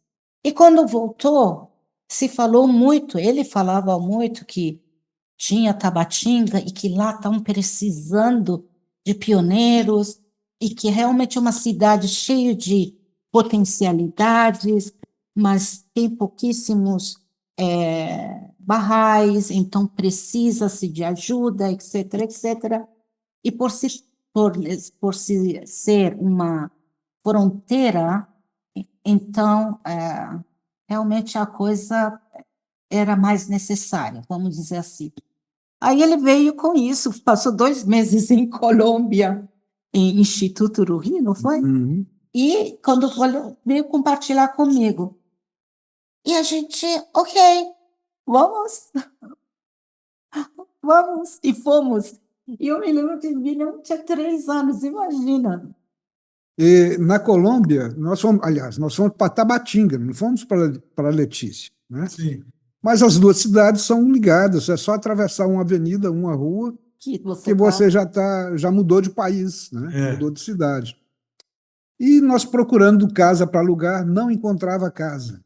E quando voltou, se falou muito, ele falava muito que tinha Tabatinga e que lá estavam precisando de pioneiros e que realmente é uma cidade cheia de potencialidades, mas tem pouquíssimos barrais, então precisa-se de ajuda, etc., etc. E por se ser uma fronteira, então realmente a coisa era mais necessária, vamos dizer assim. Aí ele veio com isso, passou 2 meses em Colômbia, em Instituto Rurí, não foi? Uhum. E quando veio compartilhar comigo. E a gente, ok, vamos, vamos. E fomos. E eu me lembro que William tinha 3 anos, imagina. E na Colômbia, nós fomos para Tabatinga, não fomos para Letícia, né? Sim. Mas as duas cidades são ligadas, é só atravessar uma avenida, uma rua, Que que você já mudou de país, né? É. Mudou de cidade. E nós procurando casa para alugar, não encontrava casa.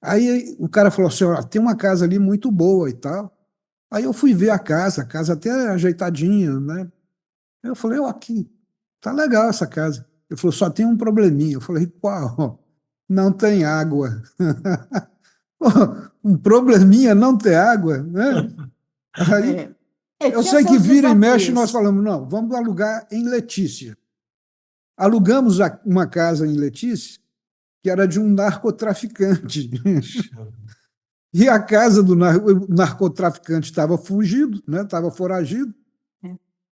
Aí o cara falou assim, ó, tem uma casa ali muito boa e tal. Aí eu fui ver a casa até ajeitadinha, né? Aí eu falei, ó, aqui, tá legal essa casa. Ele falou, só tem um probleminha. Eu falei, qual? Não tem água. Um probleminha não ter água, né? Aí eu tinha sei que seus vira e mexe, nós desafios. falamos, não, vamos alugar em Letícia. Alugamos uma casa em Letícia, que era de um narcotraficante. E a casa do narcotraficante estava fugido, né? Estava foragido,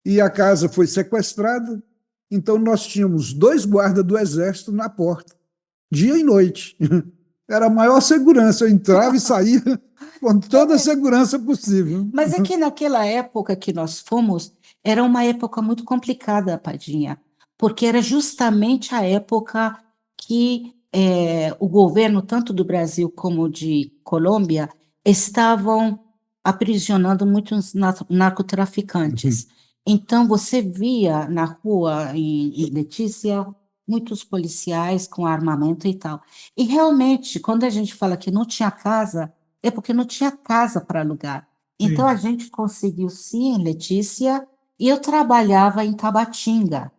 e a casa foi sequestrada. Então, nós tínhamos 2 guardas do Exército na porta, dia e noite. Era a maior segurança, eu entrava e saía com toda a segurança possível. Mas é que naquela época que nós fomos, era uma época muito complicada, Padinha, porque era justamente a época que o governo, tanto do Brasil como de Colômbia, estavam aprisionando muitos narcotraficantes. Então, você via na rua, em Letícia, muitos policiais com armamento e tal. E realmente, quando a gente fala que não tinha casa, é porque não tinha casa para alugar. Então, Sim. a gente conseguiu sim em Letícia, e eu trabalhava em Tabatinga,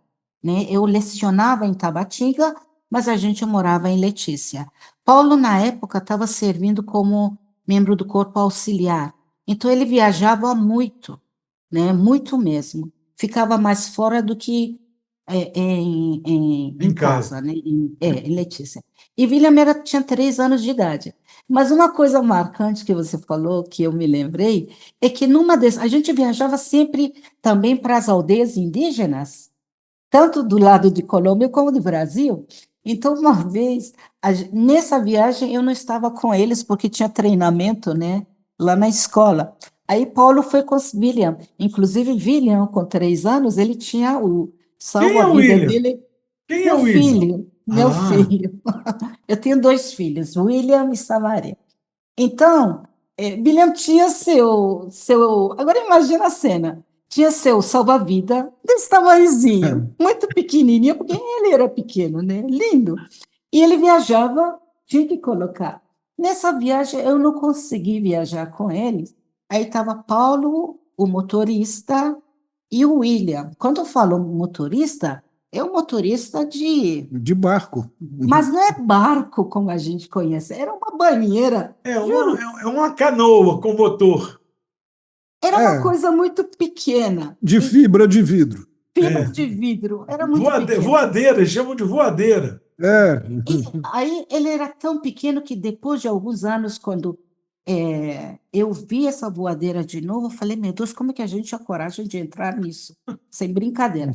né? Eu lecionava em Tabatinga, mas a gente morava em Letícia. Paulo, na época, estava servindo como membro do corpo auxiliar. Então, ele viajava muito, né? Muito mesmo. Ficava mais fora do que em Em casa. casa, né? Em Letícia. E William tinha 3 anos de idade. Mas uma coisa marcante que você falou, que eu me lembrei, é que a gente viajava sempre também para as aldeias indígenas, tanto do lado de Colômbia como do Brasil. Então, uma vez, nessa viagem, eu não estava com eles porque tinha treinamento, né, lá na escola. Aí Paulo foi com William. Inclusive, William, com 3 anos, ele tinha o Quem é o salva-vida William? dele. Quem é Meu o William? filho, meu Ah, filho. Eu tenho 2 filhos, William e Samaria. Então, William tinha seu. Agora imagina a cena. Tinha seu salva-vida desse tamanhozinho, muito pequenininho, porque ele era pequeno, né? Lindo. E ele viajava, tinha que colocar. Nessa viagem, eu não consegui viajar com eles. Aí estava Paulo, o motorista, e o William. Quando eu falo motorista, é um motorista De barco. mas não é barco como a gente conhece, era uma banheira. é uma, Juro, é uma canoa com motor. Era uma É, coisa muito pequena, de fibra de vidro. fibra de vidro, era muito pequena. Voadeira, eles chamam de voadeira. É, E aí ele era tão pequeno que depois de alguns anos, quando eu vi essa voadeira de novo, eu falei, meu Deus, como é que a gente tinha coragem de entrar nisso? Sem brincadeira.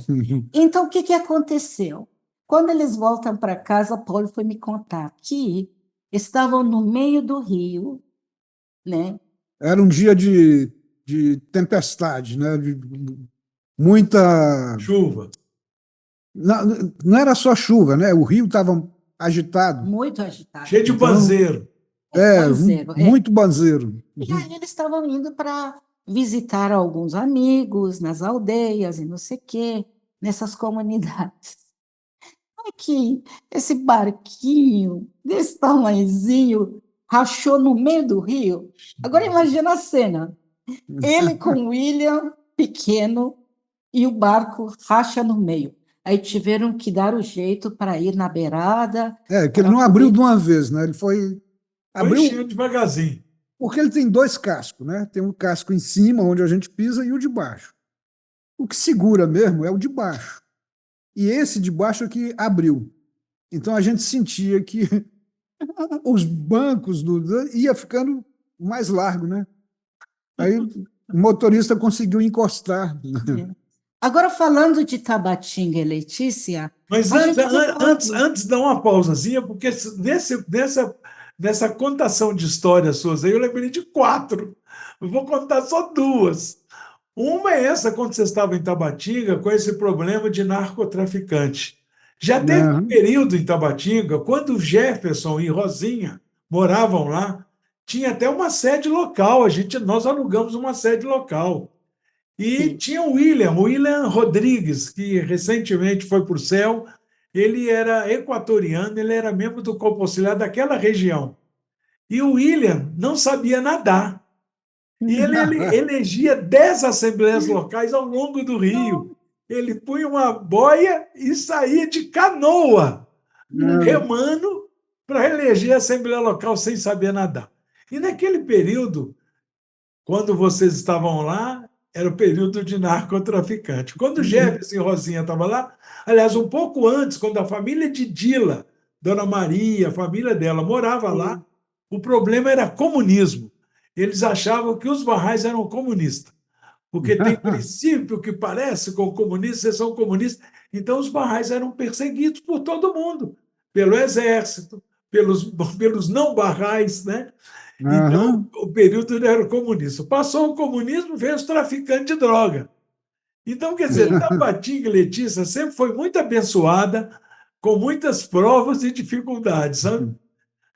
Então, o que que aconteceu? Quando eles voltam para casa, Paulo foi me contar que estavam no meio do rio, né? era um dia de tempestade, né? De muita. Chuva. Não, não era só chuva, né? O rio estava agitado. Muito agitado. Cheio de Então, banzeiro. Banzeiro, muito banzeiro. E aí eles estavam indo para visitar alguns amigos nas aldeias e não sei o quê, nessas comunidades. Aqui, esse barquinho desse tamanhozinho rachou no meio do rio. Agora imagina a cena. Ele com o William pequeno e o barco racha no meio. Aí tiveram que dar o jeito para ir na beirada. É, que ele para não abriu poder- de uma vez, né? Ele foi. Foi Abriu enchendo devagarzinho. porque ele tem dois cascos, né? Tem um casco em cima, onde a gente pisa, e o de baixo. O que segura mesmo é o de baixo. E esse de baixo é que abriu. Então a gente sentia que os bancos ia ficando mais largo, né? Aí o motorista conseguiu encostar. Agora, falando de Tabatinga e Letícia, Mas a gente tem antes dá uma pausazinha, porque nessa contação de histórias suas aí, eu lembrei de 4. Eu vou contar só 2. Uma é essa, quando você estava em Tabatinga, com esse problema de narcotraficante. Já teve um Aham. período em Tabatinga, quando Jefferson e Rosinha moravam lá, tinha até uma sede local, nós alugamos uma sede local. E sim, tinha o William Rodrigues, que recentemente foi para o céu. Ele era equatoriano, ele era membro do corpo auxiliar daquela região. E o William não sabia nadar. E ele elegia 10 assembleias locais ao longo do Rio. Ele punha uma boia e saía de canoa, remando, para eleger a assembleia local sem saber nadar. E naquele período, quando vocês estavam lá, era o período de narcotraficante. Quando Jefferson e Rosinha estavam lá, aliás, um pouco antes, quando a família de Dila, Dona Maria, a família dela, morava lá, o problema era comunismo. Eles achavam que os Barrais eram comunistas, porque tem princípio que parece com comunistas, vocês são comunistas. Então, os Barrais eram perseguidos por todo mundo, pelo exército, pelos não Barrais, né? Então, Aham. o período era o comunismo. Passou o comunismo, veio os traficantes de droga. Então, quer dizer, sim. Tabatinga e Letícia sempre foi muito abençoada, com muitas provas e dificuldades, sabe?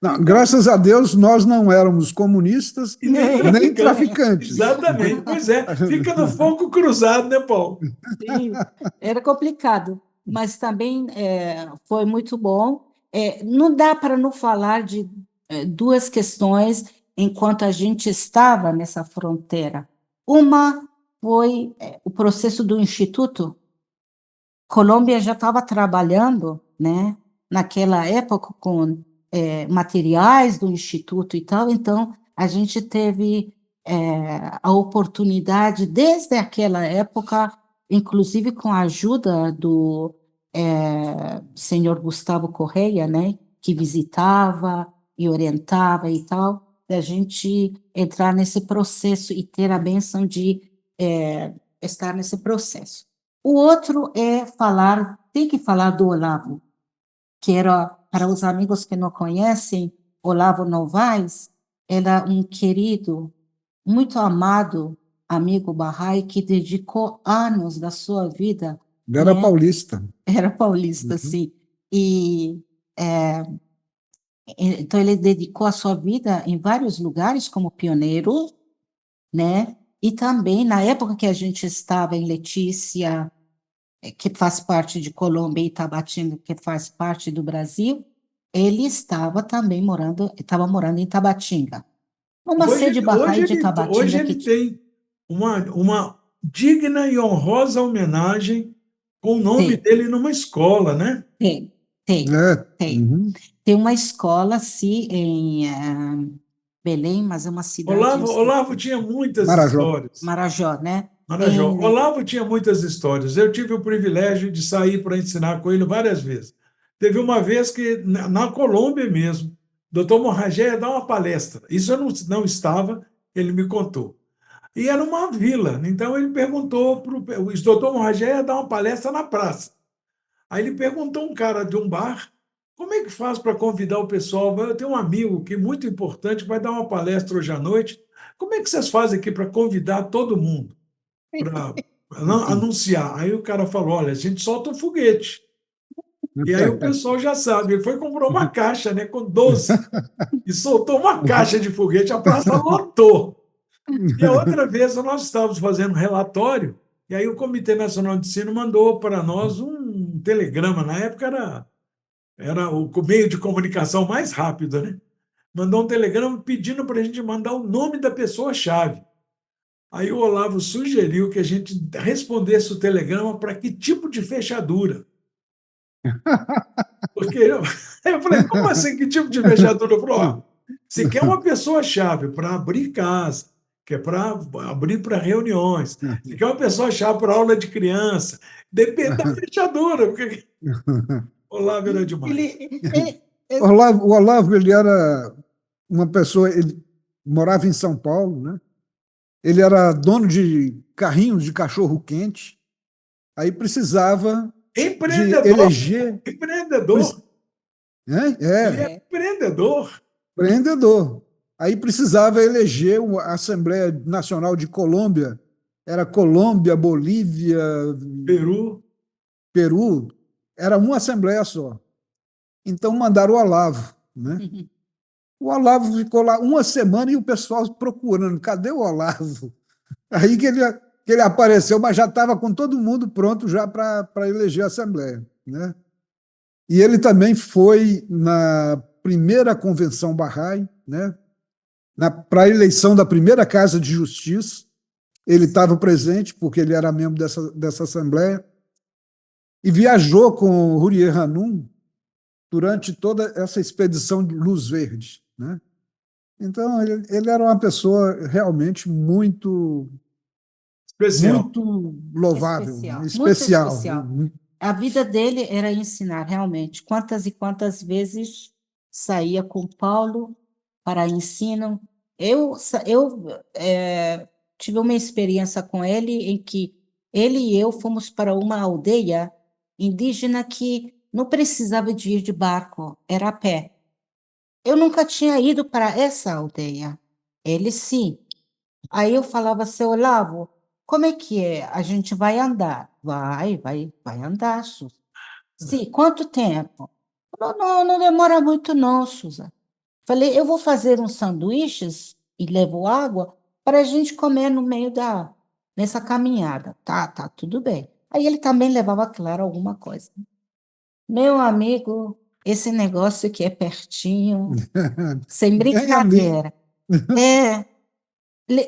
Não, graças a Deus, nós não éramos comunistas E nem nem traficantes. traficantes. Exatamente, pois é. Fica no fogo cruzado, né, Paulo? Sim, era complicado, mas também foi muito bom. Não dá para não falar de duas questões enquanto a gente estava nessa fronteira. Uma foi o processo do Instituto. Colômbia já estava trabalhando, né, naquela época com materiais do Instituto e tal, então a gente teve a oportunidade, desde aquela época, inclusive com a ajuda do senhor Gustavo Correia, né, que visitava e orientava e tal, da gente entrar nesse processo e ter a bênção de estar nesse processo. O outro é falar, tem que falar do Olavo, que era, para os amigos que não conhecem, Olavo Novaes era um querido, muito amado amigo Bahá'í que dedicou anos da sua vida, Era né? paulista. Era paulista, sim. E então ele dedicou a sua vida em vários lugares como pioneiro, né? E também na época que a gente estava em Letícia, que faz parte de Colômbia, e Tabatinga, que faz parte do Brasil, ele estava também estava morando em Tabatinga. Uma sede Bahá'í de Hoje Tabatinga que ele tem uma digna e honrosa homenagem com o nome tem, dele numa escola, né? tem, tem, É. tem. Uhum. Tem uma escola, sim, Belém, mas é uma cidade... Olavo tinha muitas Marajó. histórias. Marajó, né? Marajó. Em- Olavo tinha muitas histórias. Eu tive o privilégio de sair para ensinar com ele várias vezes. Teve uma vez que, na Colômbia mesmo, o doutor Morragé ia dar uma palestra. Isso eu não estava, ele me contou. E era uma vila. Então, ele perguntou para o doutor Morragé ia dar uma palestra na praça. Aí ele perguntou a um cara de um bar, como é que faz para convidar o pessoal? Eu tenho um amigo que é muito importante, vai dar uma palestra hoje à noite. Como é que vocês fazem aqui para convidar todo mundo, para anunciar? Aí o cara falou, olha, a gente solta um foguete. E aí o pessoal já sabe. Ele foi e comprou uma caixa, né, com 12, e soltou uma caixa de foguete, a praça lotou. E a outra vez nós estávamos fazendo um relatório, e aí o Comitê Nacional de Ensino mandou para nós um telegrama. Na época era o meio de comunicação mais rápido, né? Mandou um telegrama pedindo para a gente mandar o nome da pessoa-chave. Aí o Olavo sugeriu que a gente respondesse o telegrama para que tipo de fechadura. Porque eu falei, como assim, que tipo de fechadura? Eu falei, ó, você quer uma pessoa-chave para abrir casa, que é para abrir para reuniões. Você quer uma pessoa-chave para aula de criança. Depende da fechadura, porque Olavo era demais. O Olavo, ele era uma pessoa, ele morava em São Paulo, né? Ele era dono de carrinhos de cachorro-quente, aí precisava de Empreendedor, eleger... empreendedor. Ele é empreendedor. Empreendedor. Aí precisava eleger a Assembleia Nacional de Colômbia, era Colômbia, Bolívia, Peru. Peru, era uma assembleia só. Então mandaram o Olavo, né? O Olavo ficou lá uma semana e o pessoal procurando, cadê o Olavo? Aí que ele apareceu, mas já estava com todo mundo pronto já para eleger a Assembleia, né? E ele também foi na primeira convenção Bahá'í, né? Para a eleição da primeira Casa de Justiça, ele estava presente, porque ele era membro dessa Assembleia, e viajou com Huriye Hanum durante toda essa expedição de Luz Verde, né? Então, ele era uma pessoa realmente muito louvável, especial. especial. Muito especial. A vida dele era ensinar, realmente. Quantas e quantas vezes saía com Paulo para ensino. Eu tive uma experiência com ele em que ele e eu fomos para uma aldeia indígena que não precisava de ir de barco, era a pé. Eu nunca tinha ido para essa aldeia. Ele sim. Aí eu falava, seu Olavo, como é que é? A gente vai andar? Vai andar, Suza. Sim, quanto tempo? Não demora muito não, Suza. Falei, eu vou fazer uns sanduíches e levo água para a gente comer no meio nessa caminhada. Tá, tudo bem. Aí ele também levava, claro, alguma coisa. Meu amigo, esse negócio que é pertinho, sem brincadeira.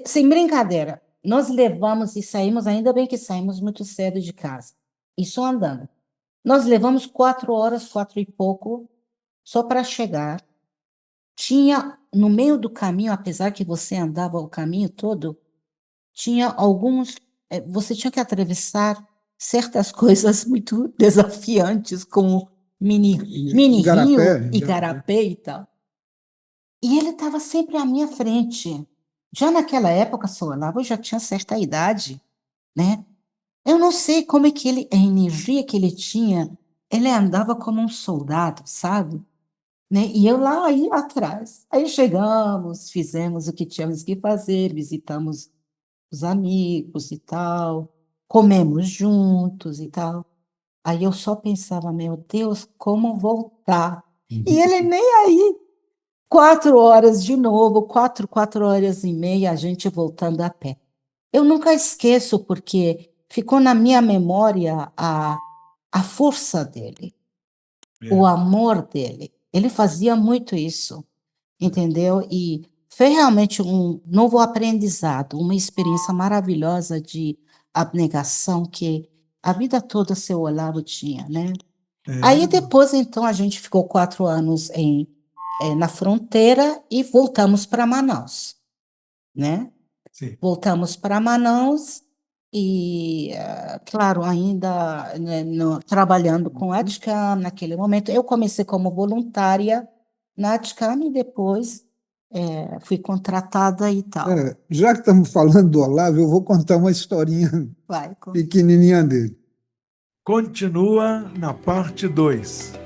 Sem brincadeira. Nós levamos e saímos, ainda bem que saímos muito cedo de casa. Isso andando. Nós levamos 4 horas, 4 e pouco, só para chegar. Tinha, no meio do caminho, apesar que você andava o caminho todo, tinha alguns... Você tinha que atravessar certas coisas muito desafiantes, como mini rio, igarapé e tal. E ele estava sempre à minha frente. Já naquela época, seu Olavo, eu já tinha certa idade, né? Eu não sei como é que a energia que ele tinha, ele andava como um soldado, sabe? Né? E eu lá aí atrás. Aí chegamos, fizemos o que tínhamos que fazer, visitamos os amigos e tal, comemos juntos e tal. Aí eu só pensava, meu Deus, como voltar? E ele nem aí. 4 horas de novo, 4 horas e meia, a gente voltando a pé. Eu nunca esqueço, porque ficou na minha memória a força dele, o amor dele. Ele fazia muito isso, entendeu? E foi realmente um novo aprendizado, uma experiência maravilhosa de abnegação que a vida toda seu Olavo tinha, né? Aí depois, então, a gente ficou 4 anos em na fronteira e voltamos para Manaus, né? Sim. Voltamos para Manaus e, claro, ainda, né, trabalhando com a ADCAM naquele momento. Eu comecei como voluntária na ADCAM e depois fui contratada e tal. Já que estamos falando do Olavo, eu vou contar uma historinha Vai, pequenininha dele. Continua na parte 2.